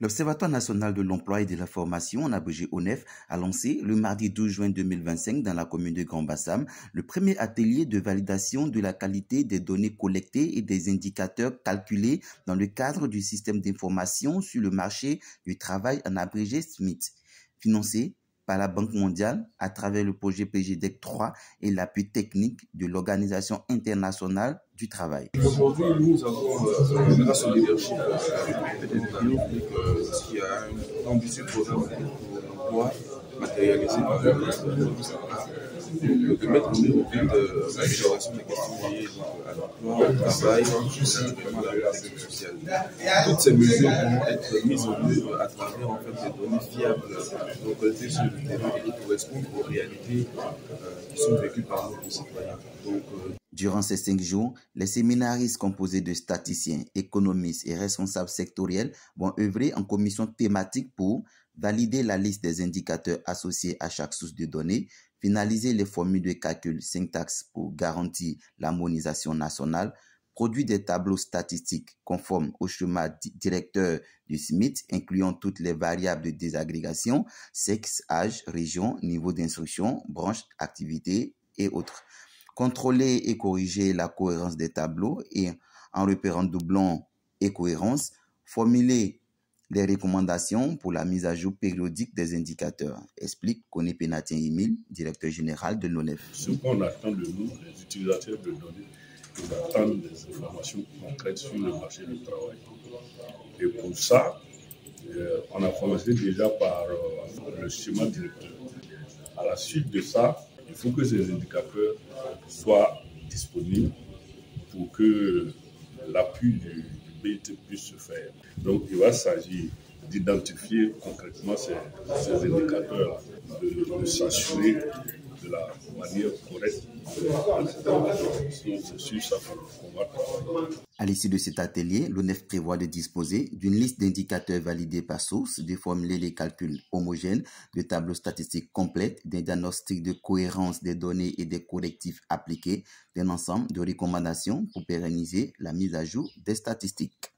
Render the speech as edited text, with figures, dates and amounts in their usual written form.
L'Observatoire national de l'emploi et de la formation, en abrégé ONEF, a lancé le mardi 12 juin 2025 dans la commune de Grand-Bassam le premier atelier de validation de la qualité des données collectées et des indicateurs calculés dans le cadre du système d'information sur le marché du travail, en abrégé SMIT, financé par la Banque mondiale à travers le projet PGDEC 3 et l'appui technique de l'Organisation internationale du travail. Aujourd'hui, nous avons, grâce au leadership qui a un ambitieux programme pour l'emploi matérialisé par le de mettre en œuvre l'amélioration des questions liées à l'emploi, au travail, à la protection sociale. Toutes ces mesures vont être mises en œuvre à travers des données fiables récoltées sur le terrain et qui correspondent aux réalités qui sont vécues par nos concitoyens. Durant ces 5 jours, les séminaristes composés de statisticiens, économistes et responsables sectoriels vont œuvrer en commission thématique pour valider la liste des indicateurs associés à chaque source de données, finaliser les formules de calcul syntaxe pour garantir l'harmonisation nationale, produire des tableaux statistiques conformes au schéma directeur du SMIT, incluant toutes les variables de désagrégation, sexe, âge, région, niveau d'instruction, branche, activité et autres. Contrôler et corriger la cohérence des tableaux et, en repérant doublons et cohérence, formuler des recommandations pour la mise à jour périodique des indicateurs, explique Koné Pénatien Emile, directeur général de l'ONEF. Ce qu'on attend de nous, les utilisateurs de données, ils attendent des informations concrètes sur le marché du travail. Et pour ça, on a commencé déjà par le schéma directeur. À la suite de ça, il faut que ces indicateurs soient disponibles pour que l'appui du BIT puisse se faire. Donc, il va s'agir d'identifier concrètement ces indicateurs, de s'assurer de la manière correcte. C'est sur ça qu'on va travailler. À l'issue de cet atelier, l'ONEF prévoit de disposer d'une liste d'indicateurs validés par source, de formuler les calculs homogènes, de tableaux statistiques complètes, d'un diagnostic de cohérence des données et des correctifs appliqués, d'un ensemble de recommandations pour pérenniser la mise à jour des statistiques.